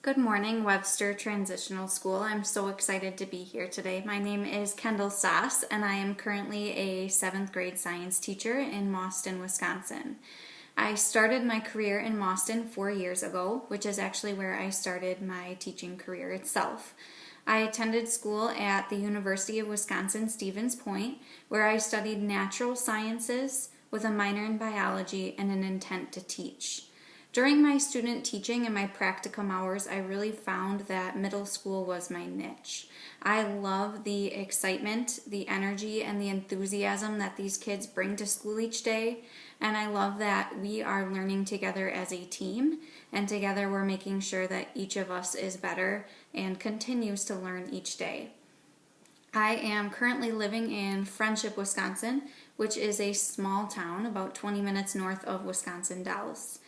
Good morning, Webster Transitional School. I'm so excited to be here today. My name is Kendall Sass, and I am currently a 7th grade science teacher in Mauston, Wisconsin. I started my career in Mauston 4 years ago, which is actually where I started my teaching career itself. I attended school at the University of Wisconsin-Stevens Point, where I studied natural sciences with a minor in biology and an intent to teach. During my student teaching and my practicum hours, I really found that middle school was my niche. I love the excitement, the energy, and the enthusiasm that these kids bring to school each day, and I love that we are learning together as a team, and together we're making sure that each of us is better and continues to learn each day. I am currently living in Friendship, Wisconsin, which is a small town about 20 minutes north of Wisconsin-Dells.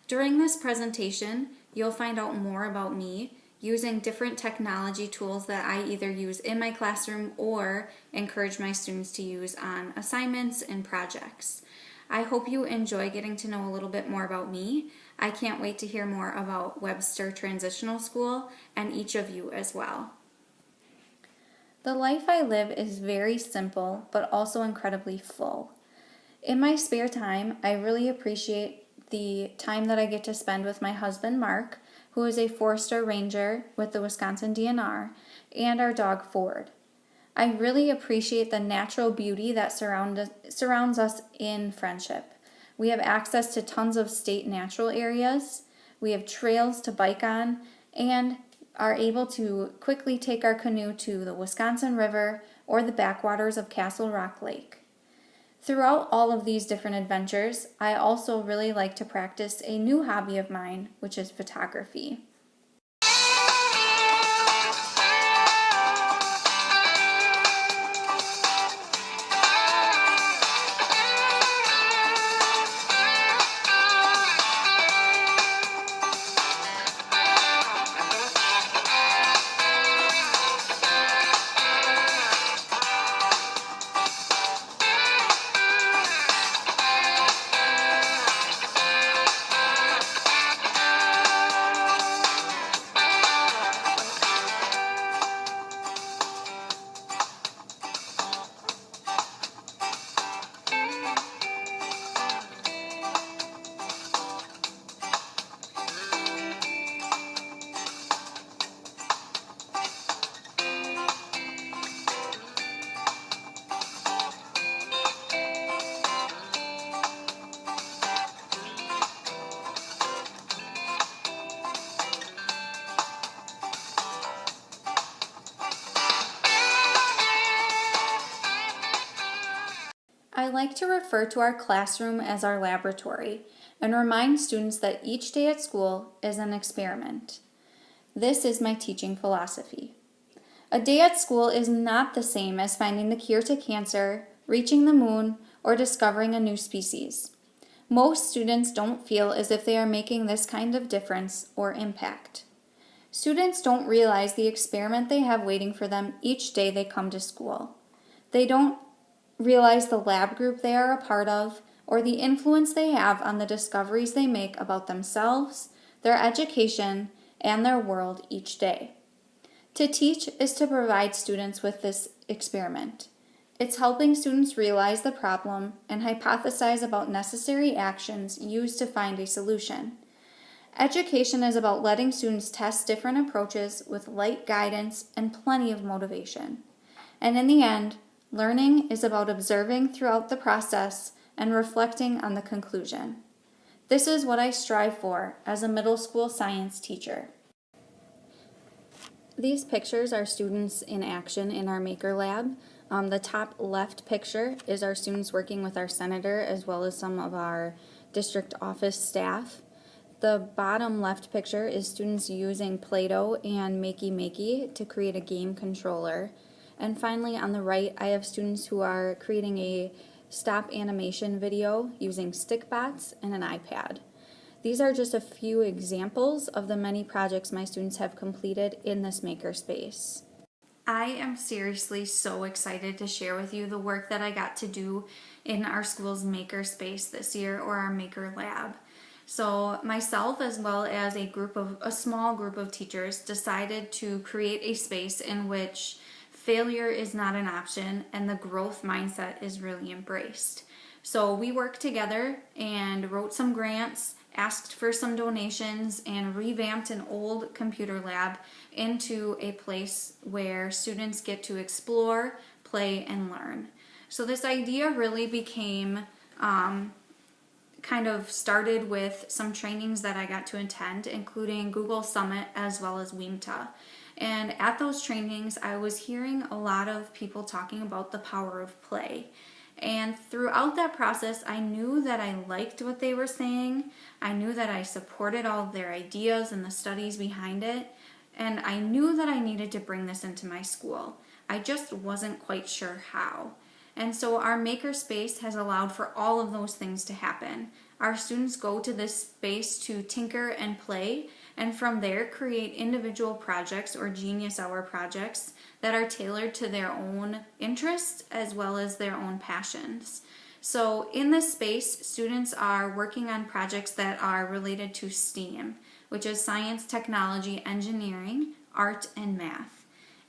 During this presentation, you'll find out more about me using different technology tools that I either use in my classroom or encourage my students to use on assignments and projects. I hope you enjoy getting to know a little bit more about me. I can't wait to hear more about Webster Transitional School and each of you as well. The life I live is very simple, but also incredibly full. In my spare time, I really appreciate the time that I get to spend with my husband, Mark, who is a 4-star ranger with the Wisconsin DNR, and our dog, Ford. I really appreciate the natural beauty that surrounds us in Friendship. We have access to tons of state natural areas, we have trails to bike on, and are able to quickly take our canoe to the Wisconsin River or the backwaters of Castle Rock Lake. Throughout all of these different adventures, I also really like to practice a new hobby of mine, which is photography. I like to refer to our classroom as our laboratory and remind students that each day at school is an experiment. This is my teaching philosophy. A day at school is not the same as finding the cure to cancer, reaching the moon, or discovering a new species. Most students don't feel as if they are making this kind of difference or impact. Students don't realize the experiment they have waiting for them each day they come to school. They don't realize the lab group they are a part of, or the influence they have on the discoveries they make about themselves, their education, and their world each day. To teach is to provide students with this experiment. It's helping students realize the problem and hypothesize about necessary actions used to find a solution. Education is about letting students test different approaches with light guidance and plenty of motivation. And in the end, learning is about observing throughout the process and reflecting on the conclusion. This is what I strive for as a middle school science teacher. These pictures are students in action in our Maker Lab. The top left picture is our students working with our senator as well as some of our district office staff. The bottom left picture is students using Play-Doh and Makey to create a game controller. And finally, on the right, I have students who are creating a stop animation video using StickBots and an iPad. These are just a few examples of the many projects my students have completed in this makerspace. I am seriously so excited to share with you the work that I got to do in our school's makerspace this year, or our Maker Lab. So myself, as well as a small group of teachers, decided to create a space in which failure is not an option and the growth mindset is really embraced. So we worked together and wrote some grants, asked for some donations, and revamped an old computer lab into a place where students get to explore, play, and learn. So this idea really became kind of started with some trainings that I got to attend, including Google Summit as well as WIMTA. And at those trainings, I was hearing a lot of people talking about the power of play. And throughout that process, I knew that I liked what they were saying. I knew that I supported all of their ideas and the studies behind it. And I knew that I needed to bring this into my school. I just wasn't quite sure how. And so our makerspace has allowed for all of those things to happen. Our students go to this space to tinker and play, and from there create individual projects or Genius Hour projects that are tailored to their own interests as well as their own passions. So in this space, students are working on projects that are related to STEAM, which is science, technology, engineering, art, and math.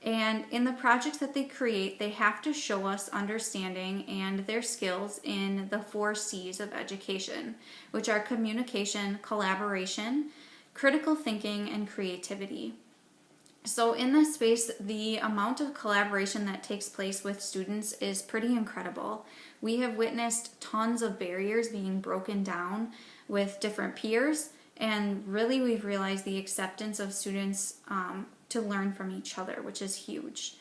And in the projects that they create, they have to show us understanding and their skills in the 4 C's of education, which are communication, collaboration, critical thinking, and creativity. So in this space, the amount of collaboration that takes place with students is pretty incredible. We have witnessed tons of barriers being broken down with different peers, and really we've realized the acceptance of students to learn from each other, which is huge.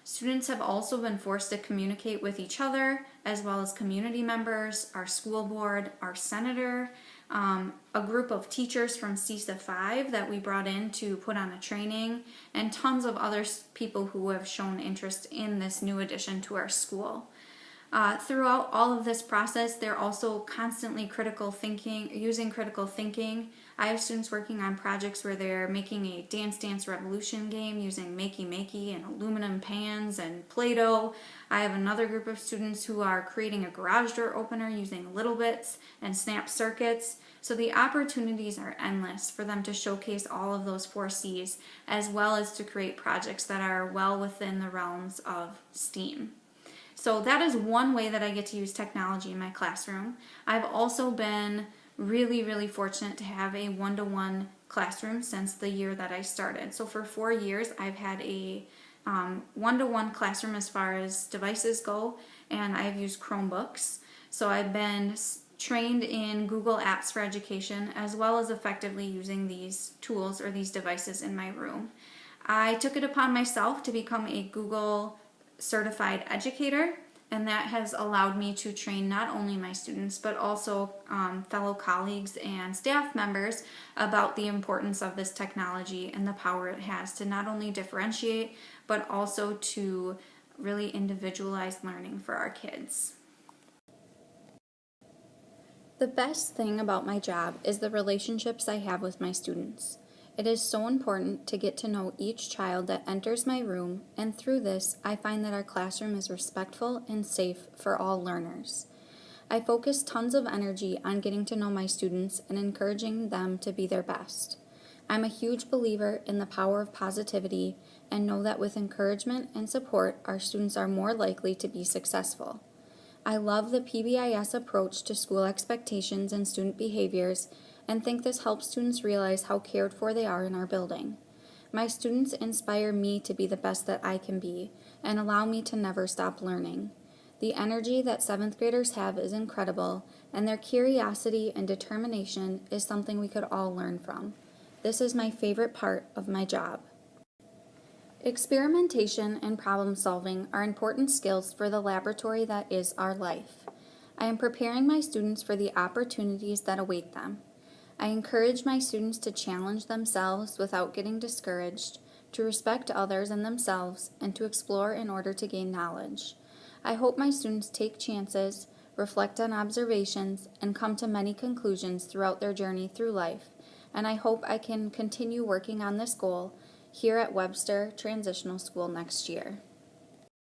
Students have also been forced to communicate with each other, as well as community members, our school board, our senator, a group of teachers from CISA 5 that we brought in to put on a training, and tons of other people who have shown interest in this new addition to our school. Throughout all of this process, they're also constantly using critical thinking. I have students working on projects where they're making a Dance Dance Revolution game using Makey Makey and aluminum pans and Play-Doh. I have another group of students who are creating a garage door opener using Little Bits and Snap Circuits. So the opportunities are endless for them to showcase all of those 4 C's, as well as to create projects that are well within the realms of STEAM. So that is one way that I get to use technology in my classroom. I've also been really fortunate to have a one-to-one classroom since the year that I started. So for 4 years, I've had a one-to-one classroom as far as devices go, and I've used Chromebooks. So I've been trained in Google Apps for Education, as well as effectively using these tools or these devices in my room. I took it upon myself to become a Google certified educator, and that has allowed me to train not only my students but also fellow colleagues and staff members about the importance of this technology and the power it has to not only differentiate but also to really individualize learning for our kids. The best thing about my job is the relationships I have with my students. It is so important to get to know each child that enters my room, and through this, I find that our classroom is respectful and safe for all learners. I focus tons of energy on getting to know my students and encouraging them to be their best. I'm a huge believer in the power of positivity and know that with encouragement and support, our students are more likely to be successful. I love the PBIS approach to school expectations and student behaviors, and think this helps students realize how cared for they are in our building. My students inspire me to be the best that I can be and allow me to never stop learning. The energy that 7th graders have is incredible, and their curiosity and determination is something we could all learn from. This is my favorite part of my job. Experimentation and problem solving are important skills for the laboratory that is our life. I am preparing my students for the opportunities that await them. I encourage my students to challenge themselves without getting discouraged, to respect others and themselves, and to explore in order to gain knowledge. I hope my students take chances, reflect on observations, and come to many conclusions throughout their journey through life, and I hope I can continue working on this goal here at Webster Transitional School next year.